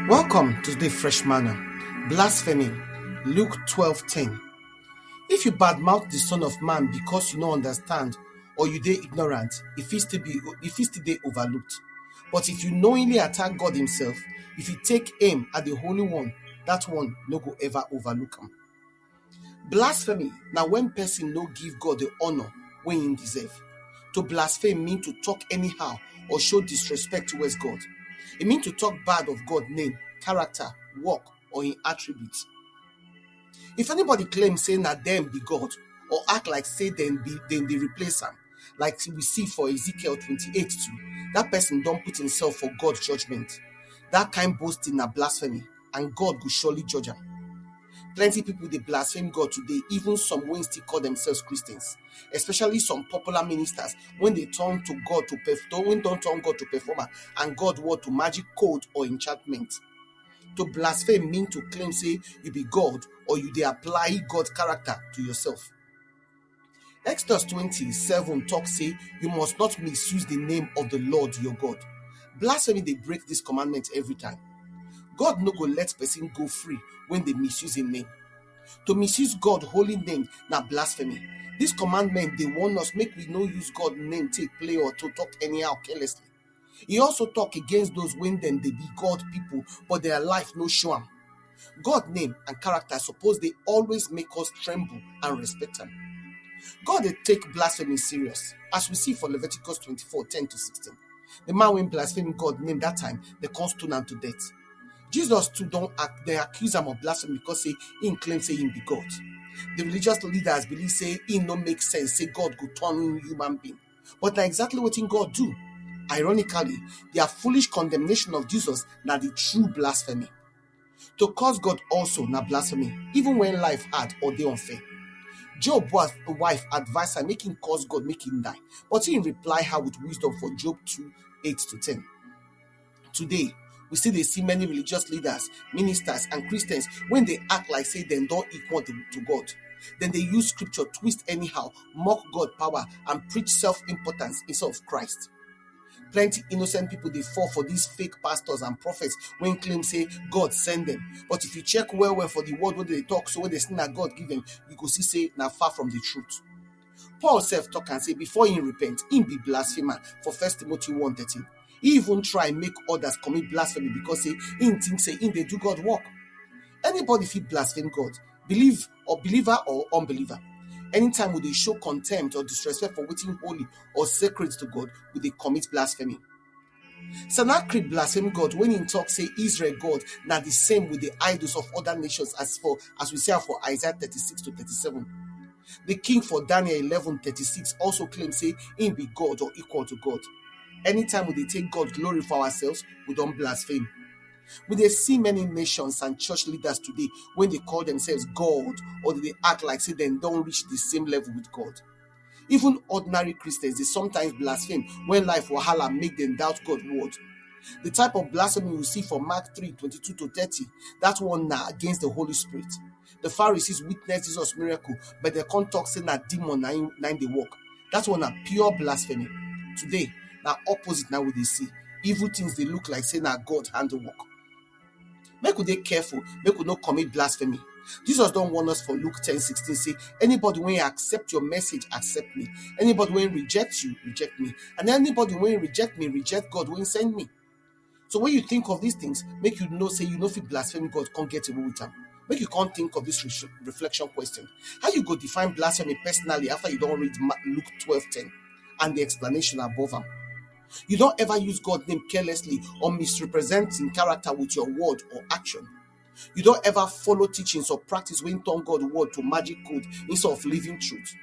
Welcome to the fresh manna. Blasphemy, Luke 12:10. If you badmouth the Son of Man because you no understand or you dey ignorant, if he still dey overlooked. But if you knowingly attack God himself, if you take aim at the Holy One, that one no go ever overlook him. Blasphemy na when person no give God the honor wey him deserve. To blaspheme mean to talk anyhow or show disrespect towards God. It means to talk bad of God's name, character, work, or in attributes. If anybody claims say na them be God, or act like say them they replace am, like we see for Ezekiel 28:2, that person don't put himself for God's judgment. That kind boasting na blasphemy, and God will surely judge am. Plenty people they blaspheme God today, even some wey still call themselves Christians, especially some popular ministers when they turn to God to turn God to performer and God word to magic code or enchantment. To blaspheme mean to claim say you be God or you dey apply God's character to yourself. Exodus 27 talk say you must not misuse the name of the Lord your God. Blasphemy they break this commandment every time. God no go let person go free when they misuse his name. To misuse God holy name na blasphemy. This commandment they warn us make we no use God name take play or to talk anyhow carelessly. He also talk against those when them they be God people but their life no show am. God name and character suppose they always make us tremble and respect him. God they take blasphemy serious, as we see for Leviticus 24:10-16. The man when blaspheme God name that time, they can't stone him to death. Jesus too don't act, they accuse him of blasphemy because he claim say him be God. The religious leaders believe say it no make sense, say God could turn in human being. But now exactly what in God do. Ironically, their foolish condemnation of Jesus na the true blasphemy. To curse God also na blasphemy, even when life hard or they unfair. Job was the wife advised her make him curse God, make him die. But he reply her with wisdom for Job 2:8-10. Today, we still see many religious leaders, ministers, and Christians when they act like say they don't equal to God. Then they use scripture twist anyhow, mock God power, and preach self-importance instead of Christ. Plenty innocent people they fall for these fake pastors and prophets when claim say God send them. But if you check well for the word when they talk, so when they say that God give them, you could see say now far from the truth. Paul self talk and say before he repent, he be blasphemer for 1 Timothy 1:13. He even try make others commit blasphemy because he think say they do God work. Anybody fit blaspheme God, believer or unbeliever. Anytime when they show contempt or disrespect for waiting holy or sacred to God, will they commit blasphemy. Sennacherib blaspheme God when he talk say Israel God na the same with the idols of other nations as we see for Isaiah 36-37. The king for Daniel 11:36 also claims say he be God or equal to God. Anytime we take God glory for ourselves, we don't blaspheme. We dey see many nations and church leaders today when they call themselves God or they act like say they don't reach the same level with God. Even ordinary Christians, they sometimes blaspheme when life wahala make them doubt God's word. The type of blasphemy we see for Mark 3:22-30, that one na against the Holy Spirit. The Pharisees witnessed Jesus' miracle, but they can't talk say na demon nine they work. That one na pure blasphemy. Today, now opposite now we they see. Evil things they look like say na God handle work. Make we dey careful, make we not commit blasphemy. Jesus don't want us for Luke 10:16 say, anybody when accept your message, accept me. Anybody when reject you, reject me. And anybody when reject me, reject God when send me. So when you think of these things, make you know say you know fit blaspheme God, can't get away with them. Make you can't think of this reflection question. How you go define blasphemy personally after you don't read Luke 12:10 and the explanation above them? You don't ever use God's name carelessly or misrepresenting character with your word or action. You don't ever follow teachings or practice when turn God's word to magic code instead of living truth.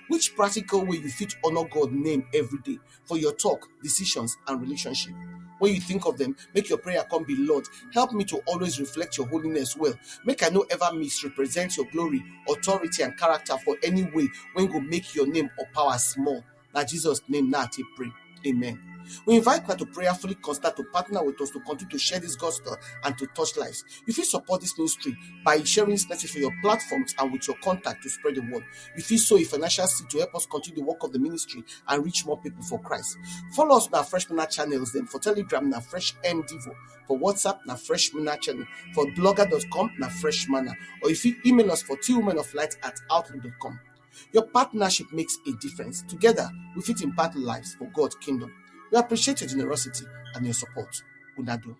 Which practical way you fit honor God's name every day for your talk, decisions, and relationship? When you think of them, make your prayer come be, Lord, help me to always reflect your holiness well. Make I no ever misrepresent your glory, authority, and character for any way when go make your name or power small. Now Jesus' name now I pray. Amen. We invite now to prayerfully consider to partner with us to continue to share this gospel and to touch lives. You feel support this ministry by sharing this message for your platforms and with your contact to spread the word. You feel sow a financial seed to help us continue the work of the ministry and reach more people for Christ. Follow us on our Fresh Manna channels. Then for Telegram, na Fresh M Devo. For WhatsApp, na Fresh Manna channel. For blogger.com, na Fresh Manna. Or if you email us for twomenoflight@outlook.com. Your partnership makes a difference. Together, we fit impact lives for God's kingdom. We appreciate your generosity and your support. Unado.